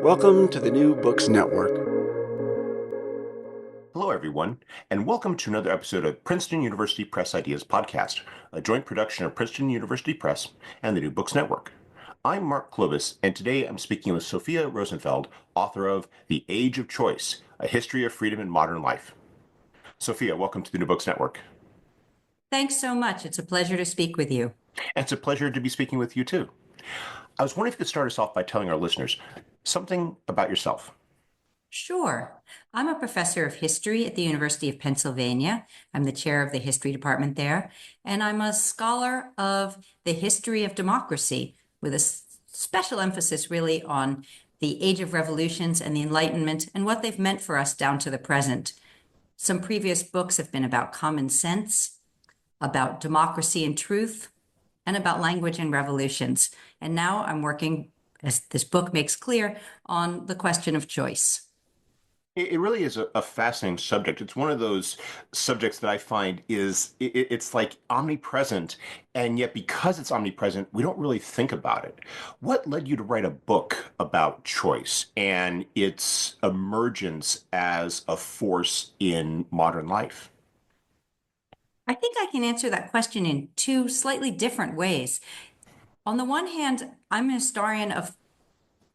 Welcome to the New Books Network. Hello, everyone, and welcome to another episode of Princeton University Press Ideas Podcast, a joint production of Princeton University Press and the New Books Network. I'm Mark Clovis, and today I'm speaking with Sophia Rosenfeld, author of The Age of Choice, A History of Freedom in Modern Life. Sophia, welcome to the New Books Network. Thanks so much. It's a pleasure to speak with you. And it's a pleasure to be speaking with you, too. I was wondering if you could start us off by telling our listeners something about yourself. Sure. I'm a professor of history at the University of Pennsylvania. I'm the chair of the history department there, and I'm a scholar of the history of democracy with a special emphasis really on the age of revolutions and the Enlightenment and what they've meant for us down to the present. Some previous books have been about common sense, about democracy and truth, and about language and revolutions. And now I'm working, as this book makes clear, on the question of choice. It really is a fascinating subject. It's one of those subjects that I find it's like omnipresent, and yet because it's omnipresent, we don't really think about it. What led you to write a book about choice and its emergence as a force in modern life? I think I can answer that question in two slightly different ways. On the one hand, I'm a historian of,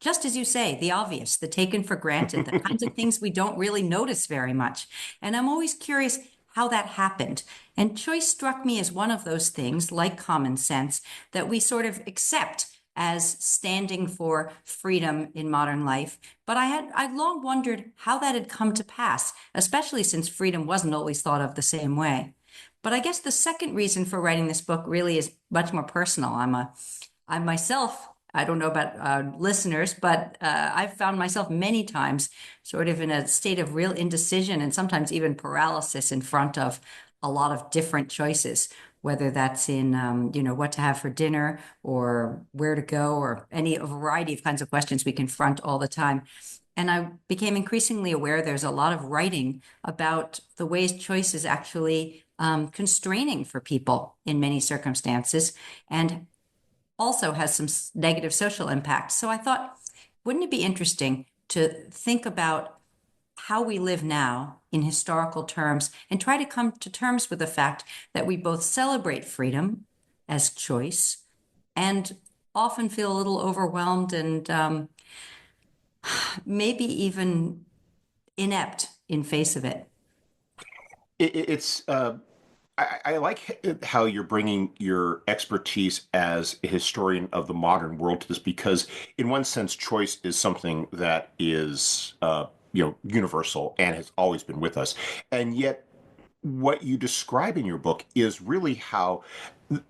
just as you say, the obvious, the taken for granted, the kinds of things we don't really notice very much. And I'm always curious how that happened. And choice struck me as one of those things, like common sense, that we sort of accept as standing for freedom in modern life. But I'd long wondered how that had come to pass, especially since freedom wasn't always thought of the same way. But I guess the second reason for writing this book really is much more personal. I'm myself, I don't know about listeners, but I've found myself many times sort of in a state of real indecision and sometimes even paralysis in front of a lot of different choices, whether that's in, what to have for dinner or where to go or a variety of kinds of questions we confront all the time. And I became increasingly aware there's a lot of writing about the ways choice is actually constraining for people in many circumstances and also has some negative social impact. So I thought, wouldn't it be interesting to think about how we live now in historical terms and try to come to terms with the fact that we both celebrate freedom as choice and often feel a little overwhelmed and maybe even inept in face of it. It's I like how you're bringing your expertise as a historian of the modern world to this, because in one sense, choice is something that is, universal and has always been with us. And yet what you describe in your book is really how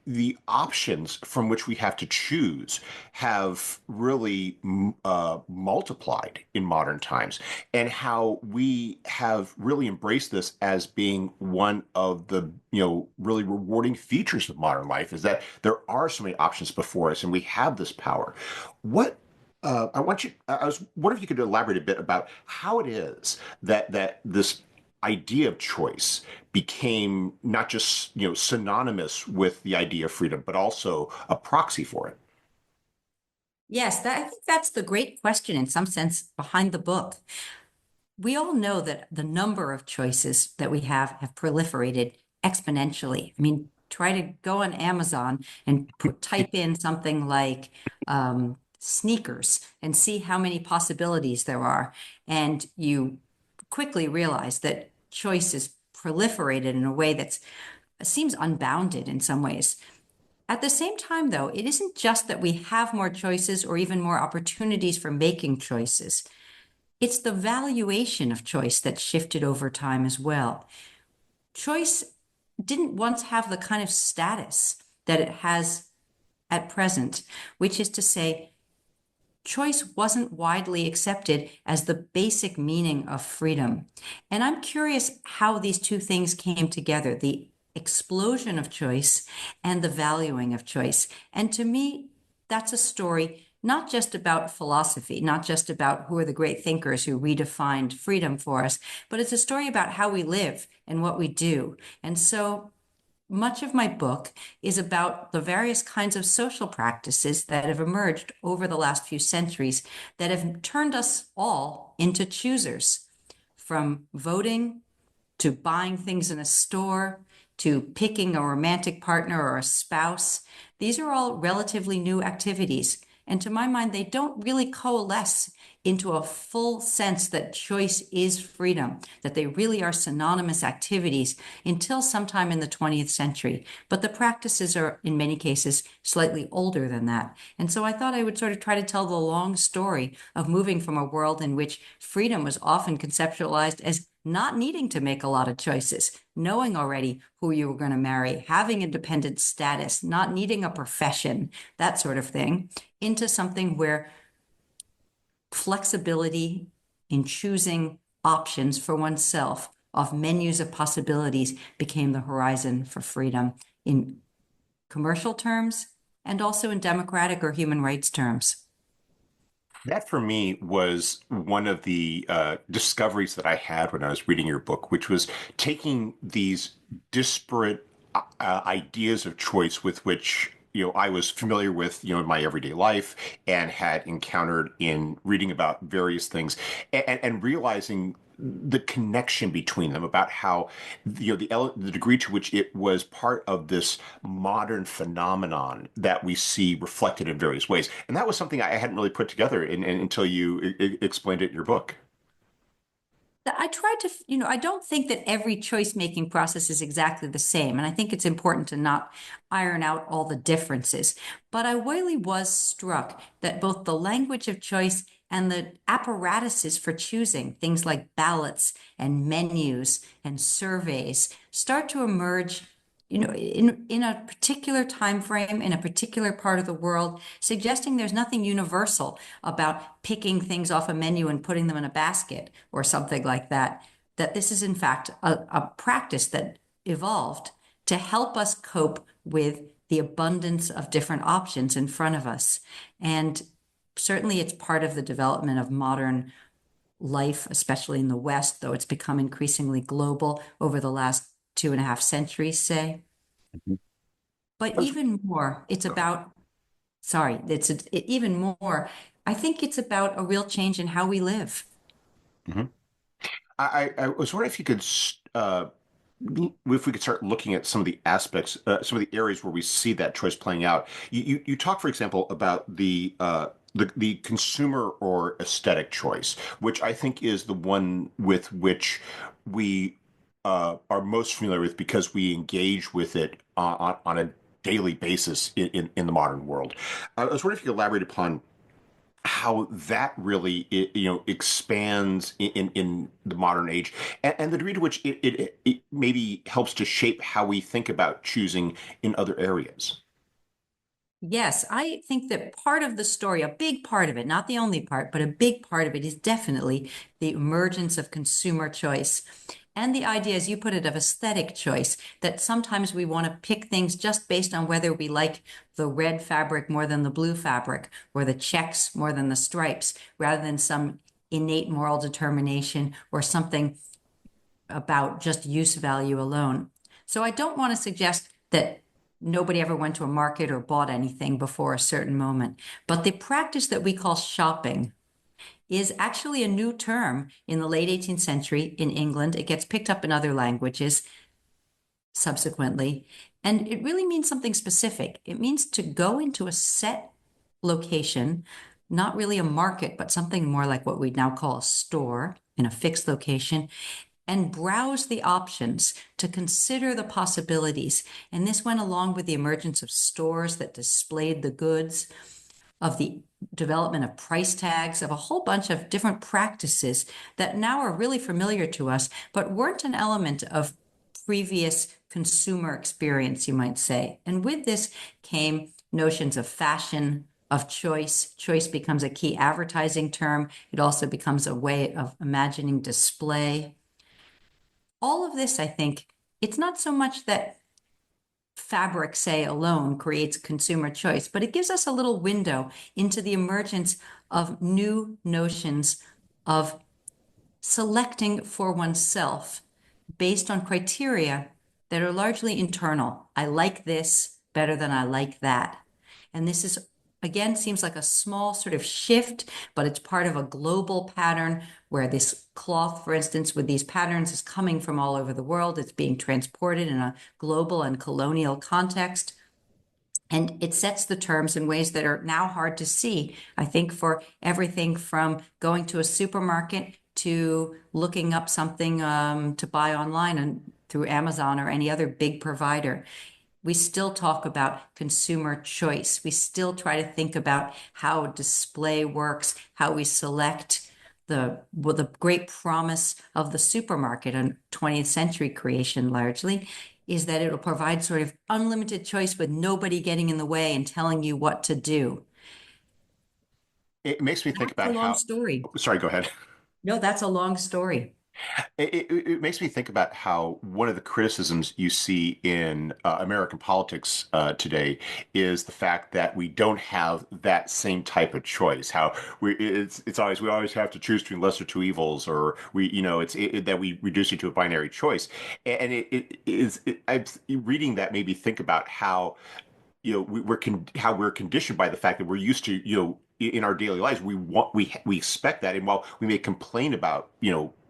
the options from which we have to choose have really multiplied in modern times, and how we have really embraced this as being one of the really rewarding features of modern life, is that there are so many options before us and we have this power. What I was wondering if you could elaborate a bit about how it is that this idea of choice became not just synonymous with the idea of freedom, but also a proxy for it. Yes, I think that's the great question in some sense behind the book. We all know that the number of choices that we have proliferated exponentially. I mean, try to go on Amazon and type in something like sneakers and see how many possibilities there are. And you quickly realize that choice is proliferated in a way that seems unbounded in some ways. At the same time, though, it isn't just that we have more choices or even more opportunities for making choices. It's the valuation of choice that shifted over time as well. Choice didn't once have the kind of status that it has at present, which is to say, choice wasn't widely accepted as the basic meaning of freedom. And I'm curious how these two things came together, the explosion of choice and the valuing of choice. And to me, that's a story not just about philosophy, not just about who are the great thinkers who redefined freedom for us, but it's a story about how we live and what we do. And so much of my book is about the various kinds of social practices that have emerged over the last few centuries that have turned us all into choosers, from voting to buying things in a store to picking a romantic partner or a spouse. These are all relatively new activities. And to my mind, they don't really coalesce into a full sense that choice is freedom, that they really are synonymous activities until sometime in the 20th century. But the practices are, in many cases, slightly older than that. And so I thought I would sort of try to tell the long story of moving from a world in which freedom was often conceptualized as not needing to make a lot of choices, knowing already who you were going to marry, having independent status, not needing a profession, that sort of thing, into something where flexibility in choosing options for oneself of menus of possibilities became the horizon for freedom in commercial terms and also in democratic or human rights terms. That for me was one of the discoveries that I had when I was reading your book, which was taking these disparate ideas of choice with which I was familiar with in my everyday life and had encountered in reading about various things, and realizing the connection between them, about how the degree to which it was part of this modern phenomenon that we see reflected in various ways. And that was something I hadn't really put together until you explained it in your book. I tried to, I don't think that every choice making process is exactly the same. And I think it's important to not iron out all the differences. But I really was struck that both the language of choice and the apparatuses for choosing, things like ballots and menus and surveys, start to emerge in a particular time frame, in a particular part of the world, suggesting there's nothing universal about picking things off a menu and putting them in a basket or something like that. That this is, in fact, a practice that evolved to help us cope with the abundance of different options in front of us. And certainly it's part of the development of modern life, especially in the West, though it's become increasingly global over the last 2.5 centuries, say. Mhm. But I was- even more, it's Go ahead. about, sorry, even more, I think it's about a real change in how we live. Mhm. I was wondering if you could, if we could start looking at some of the aspects, some of the areas where we see that choice playing out. You talk, for example, about the consumer or aesthetic choice, which I think is the one with which we are most familiar with because we engage with it on a daily basis in the modern world. I was wondering if you could elaborate upon how that really expands in the modern age, and the degree to which it maybe helps to shape how we think about choosing in other areas. Yes, I think that part of the story, a big part of it, not the only part, but a big part of it is definitely the emergence of consumer choice and the idea, as you put it, of aesthetic choice, that sometimes we want to pick things just based on whether we like the red fabric more than the blue fabric or the checks more than the stripes, rather than some innate moral determination or something about just use value alone. So I don't want to suggest that nobody ever went to a market or bought anything before a certain moment. But the practice that we call shopping is actually a new term in the late 18th century in England. It gets picked up in other languages subsequently. And it really means something specific. It means to go into a set location, not really a market, but something more like what we now call a store in a fixed location, and browse the options to consider the possibilities. And this went along with the emergence of stores that displayed the goods, of the development of price tags, of a whole bunch of different practices that now are really familiar to us, but weren't an element of previous consumer experience, you might say. And with this came notions of fashion, of choice. Choice becomes a key advertising term. It also becomes a way of imagining display. All of this, I think, it's not so much that fabric, say, alone creates consumer choice, but it gives us a little window into the emergence of new notions of selecting for oneself based on criteria that are largely internal. I like this better than I like that. And this is, again, seems like a small sort of shift, but it's part of a global pattern where this cloth, for instance, with these patterns is coming from all over the world. It's being transported in a global and colonial context. And it sets the terms in ways that are now hard to see, I think, for everything from going to a supermarket to looking up something to buy online and through Amazon or any other big provider. We still talk about consumer choice. We still try to think about how display works, how we select the great promise of the supermarket and 20th century creation largely is that it'll provide sort of unlimited choice with nobody getting in the way and telling you what to do. It makes me think That's a about long how, story. sorry, go ahead. No, that's a long story. It makes me think about how one of the criticisms you see in American politics today is the fact that we don't have that same type of choice. How it's always we always have to choose between lesser two evils, or that we reduce it to a binary choice. And I'm reading that made me think about how how we're conditioned by the fact that we're used to in our daily lives we expect that, and while we may complain about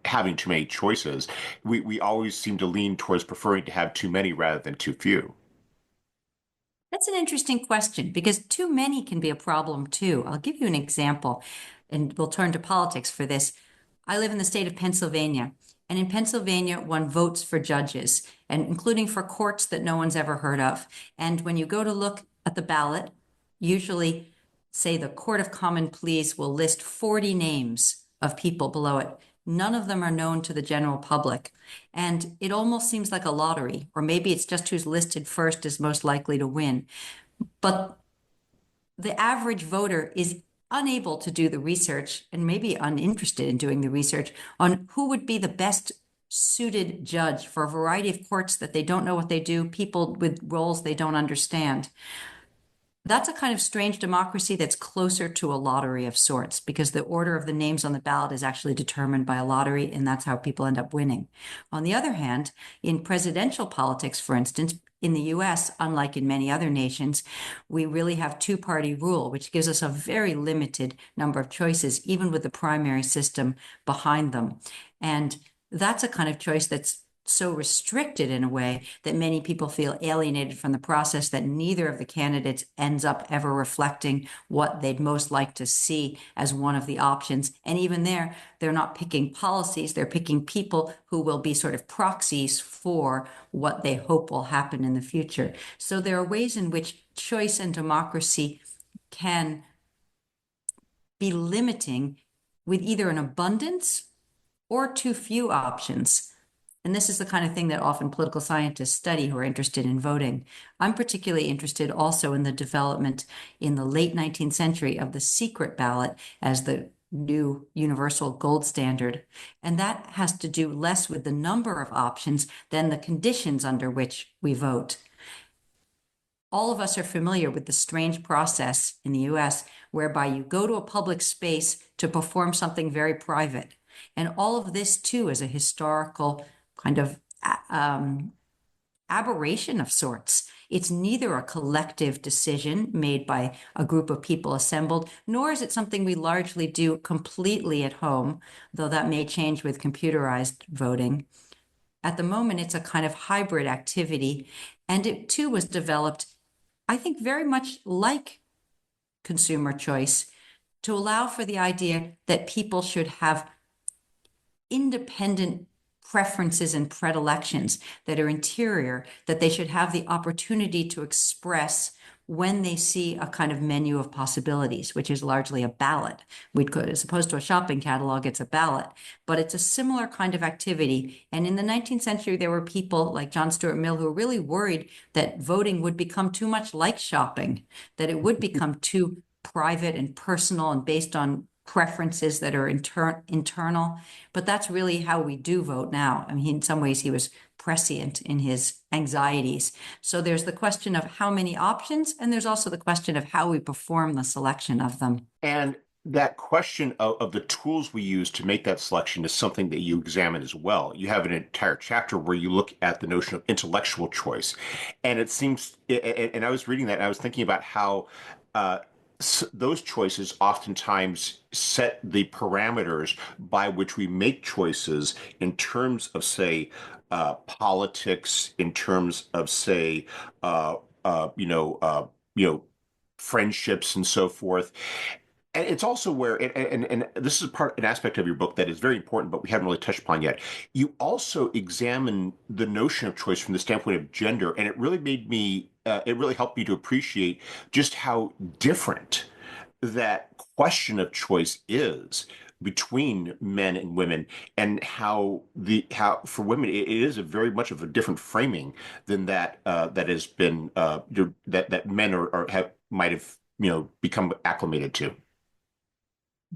having too many choices, we always seem to lean towards preferring to have too many rather than too few. That's an interesting question because too many can be a problem too. I'll give you an example, and we'll turn to politics for this. I live in the state of Pennsylvania, and in Pennsylvania, one votes for judges, and including for courts that no one's ever heard of. And when you go to look at the ballot, usually, say, the Court of Common Pleas will list 40 names of people below it. None of them are known to the general public. And it almost seems like a lottery, or maybe it's just who's listed first is most likely to win. But the average voter is unable to do the research and maybe uninterested in doing the research on who would be the best suited judge for a variety of courts that they don't know what they do, people with roles they don't understand. That's a kind of strange democracy that's closer to a lottery of sorts because the order of the names on the ballot is actually determined by a lottery, and that's how people end up winning. On the other hand, in presidential politics, for instance, in the US, unlike in many other nations, we really have two-party rule, which gives us a very limited number of choices, even with the primary system behind them. And that's a kind of choice that's so restricted in a way that many people feel alienated from the process, that neither of the candidates ends up ever reflecting what they'd most like to see as one of the options. And even there, they're not picking policies, they're picking people who will be sort of proxies for what they hope will happen in the future. So there are ways in which choice and democracy can be limiting with either an abundance or too few options. And this is the kind of thing that often political scientists study who are interested in voting. I'm particularly interested also in the development in the late 19th century of the secret ballot as the new universal gold standard. And that has to do less with the number of options than the conditions under which we vote. All of us are familiar with the strange process in the US whereby you go to a public space to perform something very private. And all of this, too, is a historical kind of aberration of sorts. It's neither a collective decision made by a group of people assembled, nor is it something we largely do completely at home, though that may change with computerized voting. At the moment, it's a kind of hybrid activity, and it too was developed, I think, very much like consumer choice to allow for the idea that people should have independent preferences and predilections that are interior, that they should have the opportunity to express when they see a kind of menu of possibilities, which is largely a ballot. We could, as opposed to a shopping catalog, it's a ballot, but it's a similar kind of activity. And in the 19th century, there were people like John Stuart Mill who were really worried that voting would become too much like shopping, that it would become too private and personal and based on preferences that are internal, but that's really how we do vote now. I mean, in some ways, he was prescient in his anxieties. So there's the question of how many options, and there's also the question of how we perform the selection of them. And that question of the tools we use to make that selection is something that you examine as well. You have an entire chapter where you look at the notion of intellectual choice. And it seems, and I was reading that and I was thinking about how uh, those choices oftentimes set the parameters by which we make choices in terms of, say, politics, in terms of, say, uh, uh, you know, uh, you know, friendships and so forth. And it's also where, and this is an aspect of your book that is very important, but we haven't really touched upon yet. You also examine the notion of choice from the standpoint of gender, and it really it really helped me to appreciate just how different that question of choice is between men and women, and how for women it is a very much of a different framing than that has been that men are have might have become acclimated to.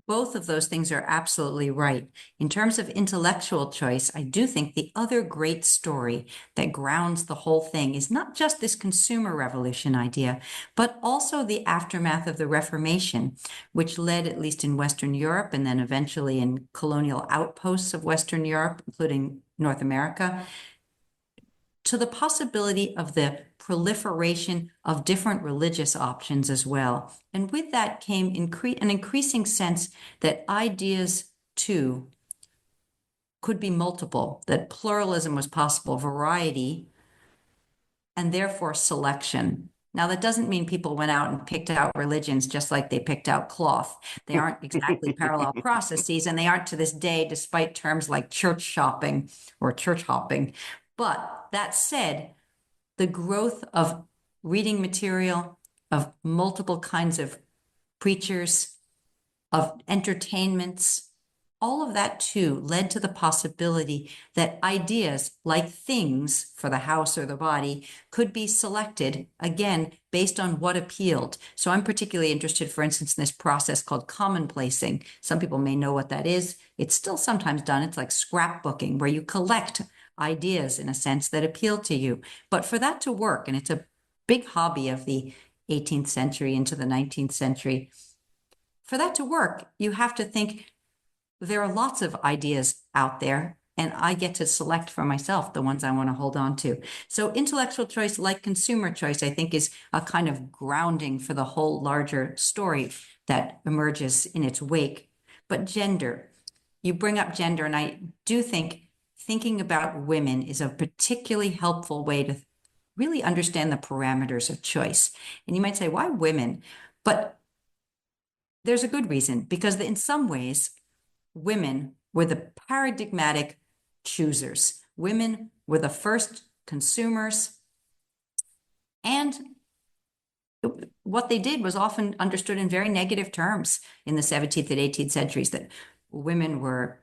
Both of those things are absolutely right. In terms of intellectual choice, I do think the other great story that grounds the whole thing is not just this consumer revolution idea, but also the aftermath of the Reformation, which led, at least in Western Europe and then eventually in colonial outposts of Western Europe, including North America, to the possibility of the proliferation of different religious options as well. And with that came an increasing sense that ideas too could be multiple, that pluralism was possible, variety, and therefore selection. Now, that doesn't mean people went out and picked out religions just like they picked out cloth. They aren't exactly parallel processes, and they aren't to this day, despite terms like church shopping or church hopping. But that said, the growth of reading material, of multiple kinds of preachers, of entertainments, all of that too led to the possibility that ideas like things for the house or the body could be selected again based on what appealed. So I'm particularly interested, for instance, in this process called commonplacing. Some people may know what that is. It's still sometimes done. It's like scrapbooking, where you collect ideas in a sense that appeal to you. But for that to work, and it's a big hobby of the 18th century into the 19th century, for that to work, you have to think there are lots of ideas out there, and I get to select for myself the ones I want to hold on to. So intellectual choice, like consumer choice, I think is a kind of grounding for the whole larger story that emerges in its wake. But gender, you bring up gender, and I do think thinking about women is a particularly helpful way to really understand the parameters of choice. And you might say, why women? But there's a good reason, because in some ways, women were the paradigmatic choosers. Women were the first consumers, and what they did was often understood in very negative terms in the 17th and 18th centuries, that women were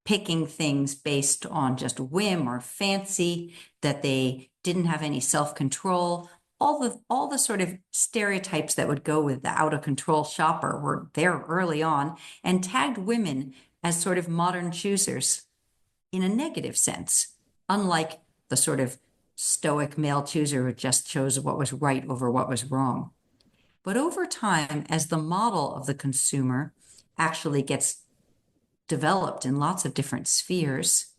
picking things based on just whim or fancy, that they didn't have any self-control. All the sort of stereotypes that would go with the out of control shopper were there early on, and tagged women as sort of modern choosers in a negative sense, unlike the sort of stoic male chooser who just chose what was right over what was wrong. But over time, as the model of the consumer actually gets developed in lots of different spheres,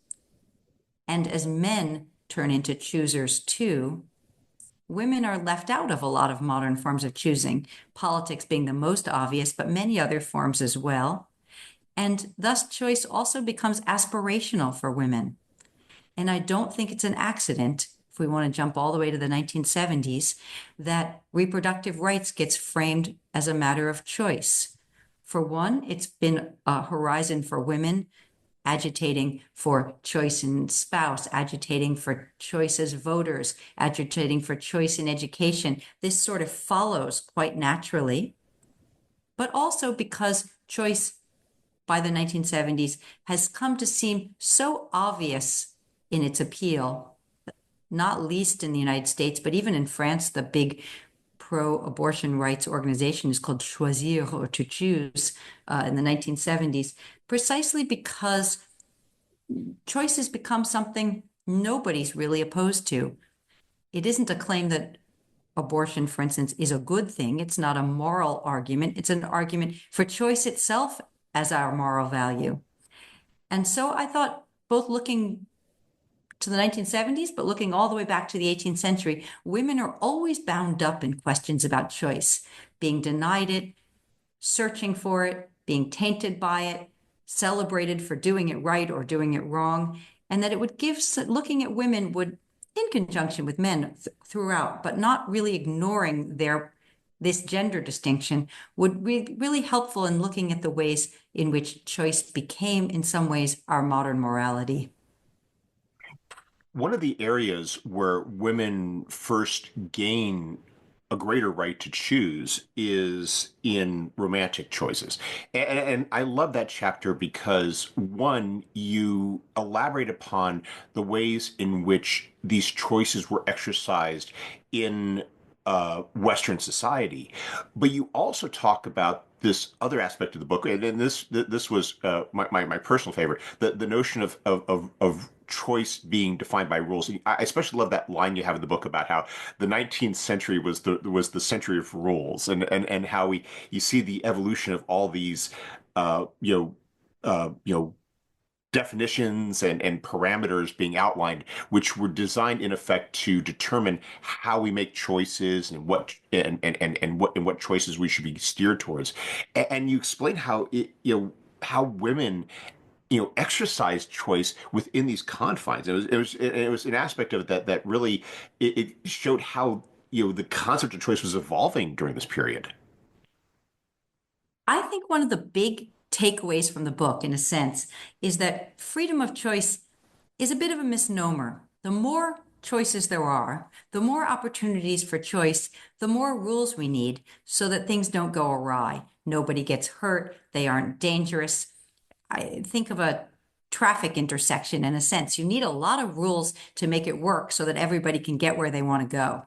and as men turn into choosers too, women are left out of a lot of modern forms of choosing, politics being the most obvious, but many other forms as well. And thus, choice also becomes aspirational for women. And I don't think it's an accident, if we want to jump all the way to the 1970s, that reproductive rights gets framed as a matter of choice. For one, it's been a horizon for women agitating for choice in spouse, agitating for choice as voters, agitating for choice in education. This sort of follows quite naturally, but also because choice by the 1970s has come to seem so obvious in its appeal, not least in the United States, but even in France, the big pro-abortion rights organization is called Choisir, or to choose, in the 1970s, precisely because choice has become something nobody's really opposed to. It isn't a claim that abortion, for instance, is a good thing. It's not a moral argument. It's an argument for choice itself as our moral value. And so I thought, both looking to the 1970s, but looking all the way back to the 18th century, women are always bound up in questions about choice, being denied it, searching for it, being tainted by it, celebrated for doing it right or doing it wrong, and that it would give, looking at women would, in conjunction with men throughout, but not really ignoring this gender distinction, would be really helpful in looking at the ways in which choice became, in some ways, our modern morality. One of the areas where women first gain a greater right to choose is in romantic choices. And I love that chapter because, one, you elaborate upon the ways in which these choices were exercised in Western society, but you also talk about this other aspect of the book, and this was my personal favorite, the notion of choice being defined by rules. I especially love that line you have in the book about how the 19th century was the century of rules, and how you see the evolution of all these uh, you know you know definitions and parameters being outlined, which were designed in effect to determine how we make choices and what choices we should be steered towards. And you explain how how women exercise choice within these confines. It was an aspect of it that really it showed how the concept of choice was evolving during this period. I think one of the big takeaways from the book, in a sense, is that freedom of choice is a bit of a misnomer. The more choices there are, the more opportunities for choice, the more rules we need so that things don't go awry. Nobody gets hurt, they aren't dangerous. I think of a traffic intersection in a sense. You need a lot of rules to make it work so that everybody can get where they want to go.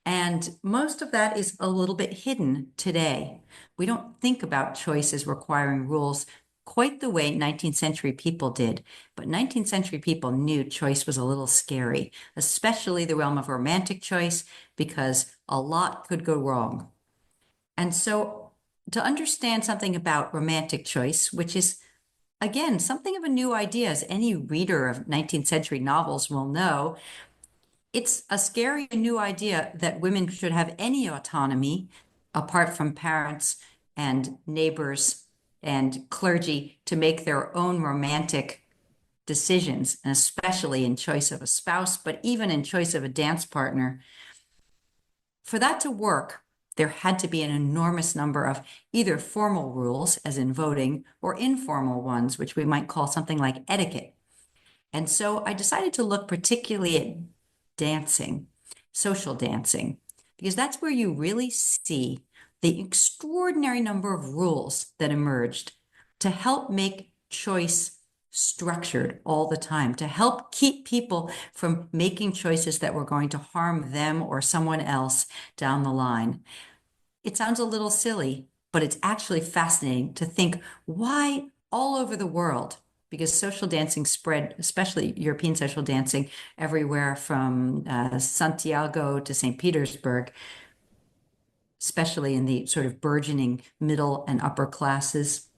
And most of that is a little bit hidden today. We don't think about choices requiring rules quite the way 19th century people did. But 19th century people knew choice was a little scary, especially the realm of romantic choice, because a lot could go wrong. And so to understand something about romantic choice, which is again something of a new idea, as any reader of 19th century novels will know, it's a scary new idea that women should have any autonomy apart from parents and neighbors and clergy to make their own romantic decisions, and especially in choice of a spouse, but even in choice of a dance partner. For that to work, there had to be an enormous number of either formal rules, as in voting, or informal ones, which we might call something like etiquette. And so I decided to look particularly at dancing, social dancing, because that's where you really see the extraordinary number of rules that emerged to help make choice structured all the time, to help keep people from making choices that were going to harm them or someone else down the line. It sounds a little silly, but it's actually fascinating to think why all over the world, because social dancing spread, especially European social dancing, everywhere from Santiago to St. Petersburg, especially in the sort of burgeoning middle and upper classes.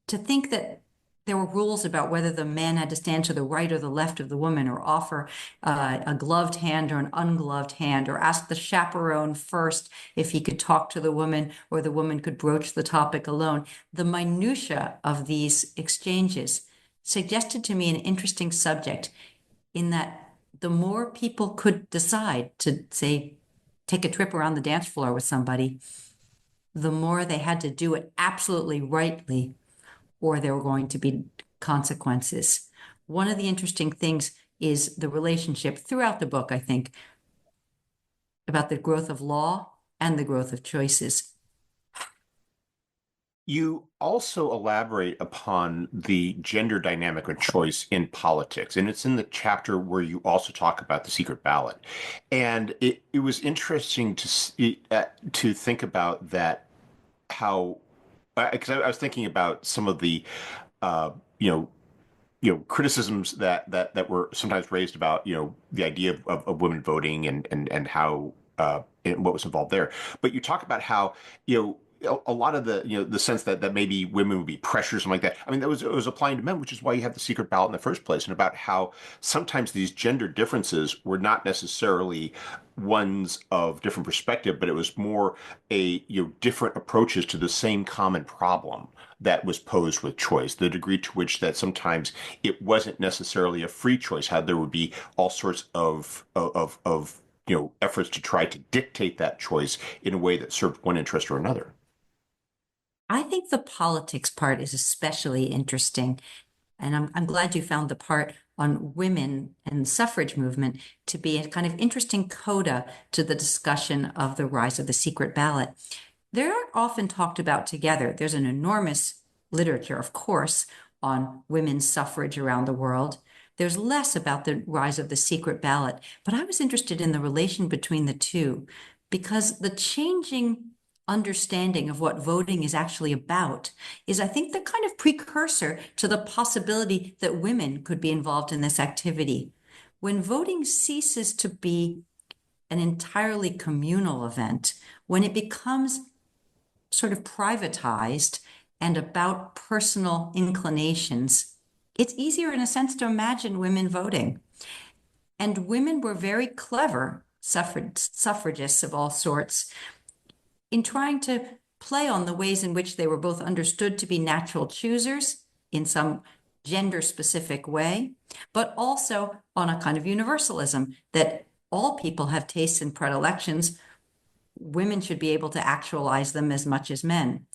To think that there were rules about whether the man had to stand to the right or the left of the woman, or offer a gloved hand or an ungloved hand, or ask the chaperone first if he could talk to the woman, or the woman could broach the topic alone. The minutia of these exchanges suggested to me an interesting subject, in that the more people could decide to, say, take a trip around the dance floor with somebody, the more they had to do it absolutely rightly, or there were going to be consequences. One of the interesting things is the relationship throughout the book, I think, about the growth of law and the growth of choices. You also elaborate upon the gender dynamic of choice in politics, and it's in the chapter where you also talk about the secret ballot. And it was interesting to think about that, how because I was thinking about some of the uh, you know criticisms that were sometimes raised about the idea of women voting, and how in what was involved there. But you talk about how, a lot of the sense that maybe women would be pressured, something like that. I mean, it was applying to men, which is why you have the secret ballot in the first place, and about how sometimes these gender differences were not necessarily ones of different perspective, but it was more different approaches to the same common problem that was posed with choice. The degree to which that sometimes it wasn't necessarily a free choice, how there would be all sorts of efforts to try to dictate that choice in a way that served one interest or another. I think the politics part is especially interesting. And I'm glad you found the part on women and the suffrage movement to be a kind of interesting coda to the discussion of the rise of the secret ballot. They're often talked about together. There's an enormous literature, of course, on women's suffrage around the world. There's less about the rise of the secret ballot, but I was interested in the relation between the two because the changing understanding of what voting is actually about is, I think, the kind of precursor to the possibility that women could be involved in this activity. When voting ceases to be an entirely communal event, when it becomes sort of privatized and about personal inclinations, it's easier in a sense to imagine women voting. And women were very clever, suffragists of all sorts, in trying to play on the ways in which they were both understood to be natural choosers in some gender specific way, but also on a kind of universalism that all people have tastes and predilections. Women should be able to actualize them as much as men.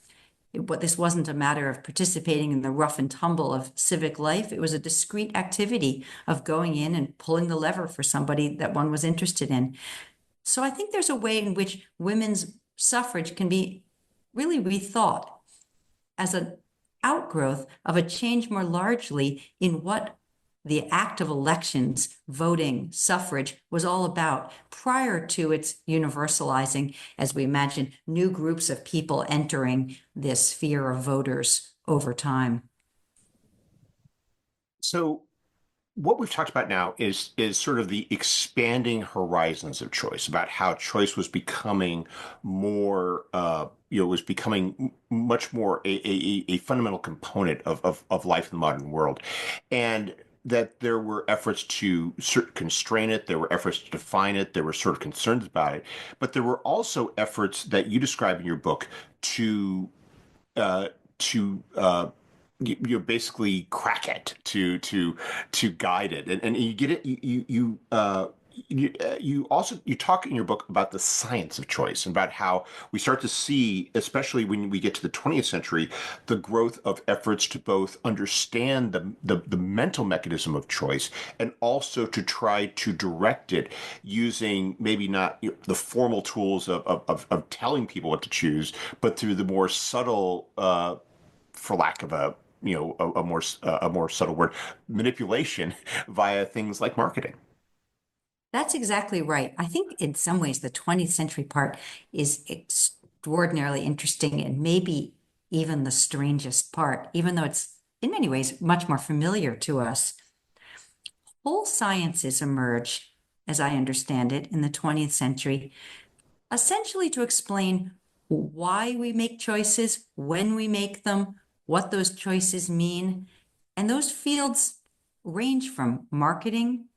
This wasn't a matter of participating in the rough and tumble of civic life. It was a discrete activity of going in and pulling the lever for somebody that one was interested in. So I think there's a way in which women's suffrage can be really rethought as an outgrowth of a change more largely in what the act of elections, voting, suffrage was all about prior to its universalizing, as we imagine new groups of people entering this sphere of voters over time. So what we've talked about now is sort of the expanding horizons of choice, about how choice was becoming more was becoming much more a fundamental component of life in the modern world, and that there were efforts to constrain it, there were efforts to define it, there were sort of concerns about it, but there were also efforts that you describe in your book to uh, basically crack it, to guide it, and you get it. You also talk in your book about the science of choice and about how we start to see, especially when we get to the 20th century, the growth of efforts to both understand the mental mechanism of choice and also to try to direct it using maybe not the formal tools of telling people what to choose, but through the more subtle, for lack of a more subtle word, manipulation via things like marketing. That's exactly right. I think in some ways the 20th century part is extraordinarily interesting and maybe even the strangest part, even though it's in many ways much more familiar to us. Whole sciences emerge, as I understand it, in the 20th century, essentially to explain why we make choices, when we make them, what those choices mean. And those fields range from marketing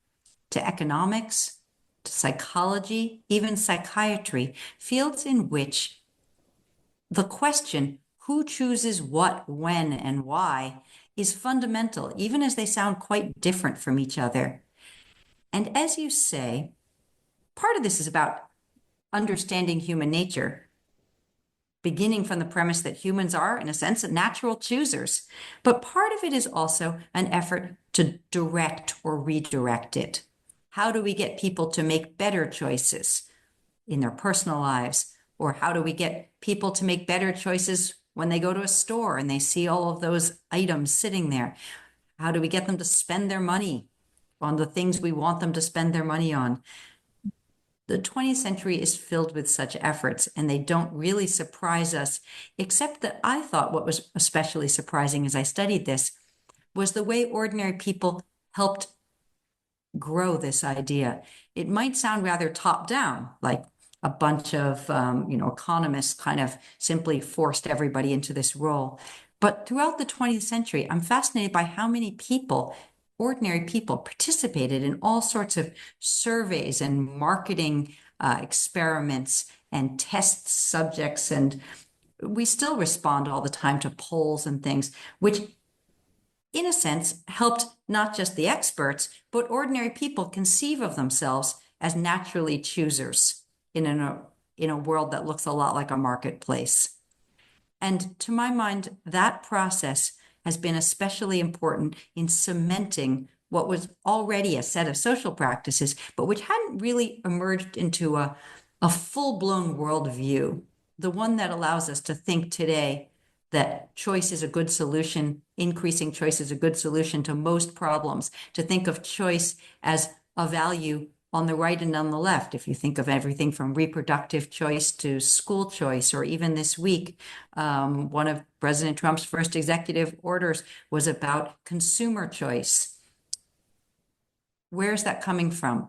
to economics, to psychology, even psychiatry, fields in which the question, who chooses what, when, and why, is fundamental, even as they sound quite different from each other. And as you say, part of this is about understanding human nature, beginning from the premise that humans are, in a sense, natural choosers. But part of it is also an effort to direct or redirect it. How do we get people to make better choices in their personal lives? Or how do we get people to make better choices when they go to a store and they see all of those items sitting there? How do we get them to spend their money on the things we want them to spend their money on? The 20th century is filled with such efforts, and they don't really surprise us, except that I thought what was especially surprising as I studied this was the way ordinary people helped grow this idea. It might sound rather top down, like a bunch of, economists kind of simply forced everybody into this role. But throughout the 20th century, I'm fascinated by how many people, ordinary people, participated in all sorts of surveys and marketing experiments and test subjects. And we still respond all the time to polls and things, which in a sense helped not just the experts, but ordinary people conceive of themselves as naturally choosers in a world that looks a lot like a marketplace. And to my mind, that process has been especially important in cementing what was already a set of social practices, but which hadn't really emerged into a full-blown worldview, the one that allows us to think today that choice is a good solution, increasing choice is a good solution to most problems, to think of choice as a value on the right and on the left. If you think of everything from reproductive choice to school choice, or even this week, one of President Trump's first executive orders was about consumer choice. Where's that coming from?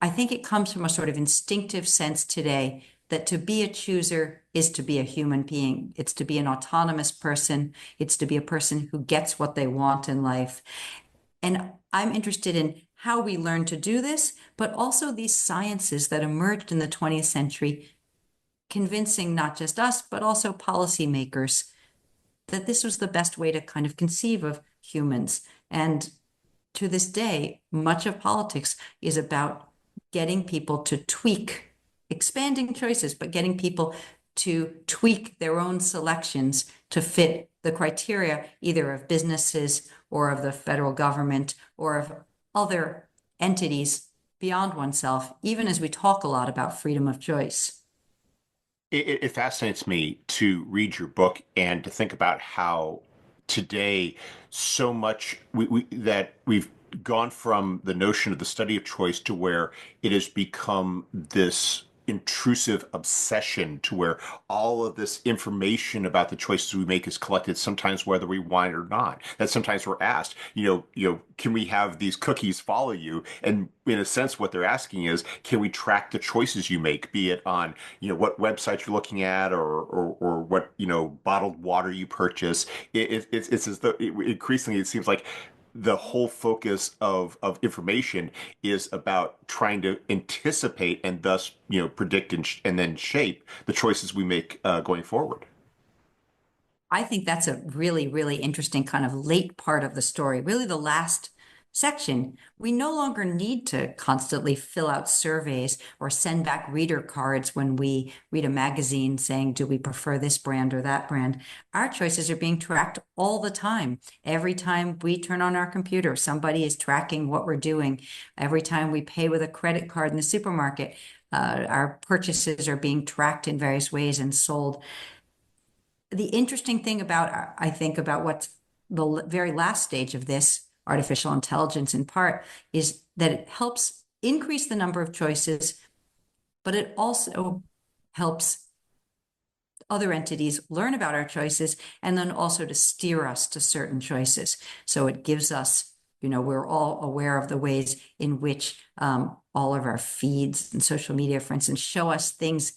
I think it comes from a sort of instinctive sense today that to be a chooser is to be a human being. It's to be an autonomous person. It's to be a person who gets what they want in life. And I'm interested in how we learn to do this, but also these sciences that emerged in the 20th century, convincing not just us, but also policymakers that this was the best way to kind of conceive of humans. And to this day, much of politics is about getting people to tweak, expanding choices, but getting people to tweak their own selections to fit the criteria either of businesses or of the federal government or of other entities beyond oneself, even as we talk a lot about freedom of choice. It fascinates me to read your book and to think about how today so much that we've gone from the notion of the study of choice to where it has become this intrusive obsession to where all of this information about the choices we make is collected, sometimes whether we want it or not. That sometimes we're asked, can we have these cookies follow you? And in a sense, what they're asking is, can we track the choices you make, be it on, what website you're looking at or what, bottled water you purchase. It's as though increasingly it seems like the whole focus of information is about trying to anticipate and thus predict and then shape the choices we make going forward. I think that's a really, really interesting kind of late part of the story, really the last section. We no longer need to constantly fill out surveys or send back reader cards when we read a magazine saying, do we prefer this brand or that brand? Our choices are being tracked all the time. Every time we turn on our computer, somebody is tracking what we're doing. Every time we pay with a credit card in the supermarket, our purchases are being tracked in various ways and sold. The interesting thing about, I think, about what's the very last stage of this, artificial intelligence in part, is that it helps increase the number of choices, but it also helps other entities learn about our choices and then also to steer us to certain choices. So it gives us, we're all aware of the ways in which all of our feeds and social media, for instance, show us things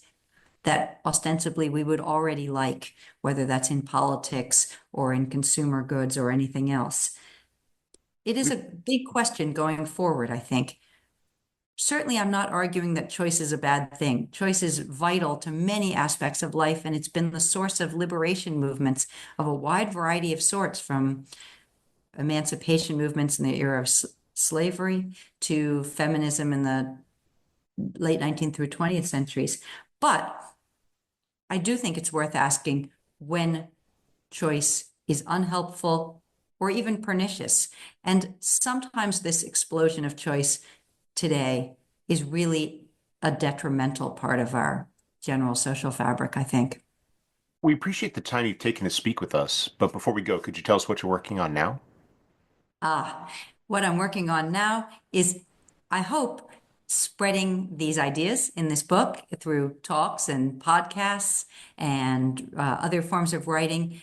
that ostensibly we would already like, whether that's in politics or in consumer goods or anything else. It is a big question going forward, I think. Certainly, I'm not arguing that choice is a bad thing. Choice is vital to many aspects of life, and it's been the source of liberation movements of a wide variety of sorts, from emancipation movements in the era of slavery to feminism in the late 19th through 20th centuries. But I do think it's worth asking when choice is unhelpful or even pernicious. And sometimes this explosion of choice today is really a detrimental part of our general social fabric, I think. We appreciate the time you've taken to speak with us, but before we go, could you tell us what you're working on now? What I'm working on now is, I hope, spreading these ideas in this book through talks and podcasts and other forms of writing.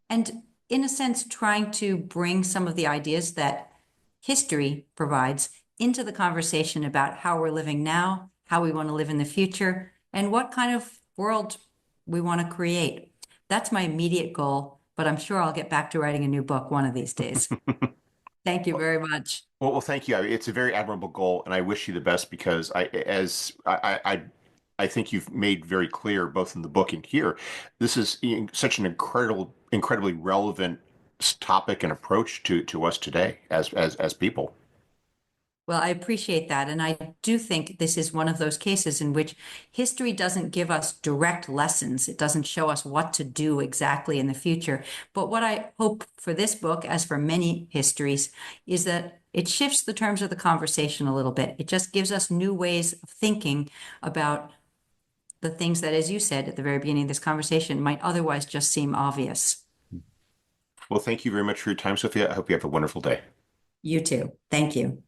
And in a sense, trying to bring some of the ideas that history provides into the conversation about how we're living now, how we want to live in the future, and what kind of world we want to create. That's my immediate goal, but I'm sure I'll get back to writing a new book one of these days. Thank you very much. Well, thank you. It's a very admirable goal, and I wish you the best because I think you've made very clear both in the book and here, this is such an incredibly relevant topic and approach to us today as people. Well, I appreciate that. And I do think this is one of those cases in which history doesn't give us direct lessons. It doesn't show us what to do exactly in the future. But what I hope for this book, as for many histories, is that it shifts the terms of the conversation a little bit. It just gives us new ways of thinking about the things that, as you said at the very beginning of this conversation, might otherwise just seem obvious. Well, thank you very much for your time, Sophia. I hope you have a wonderful day. You too. Thank you.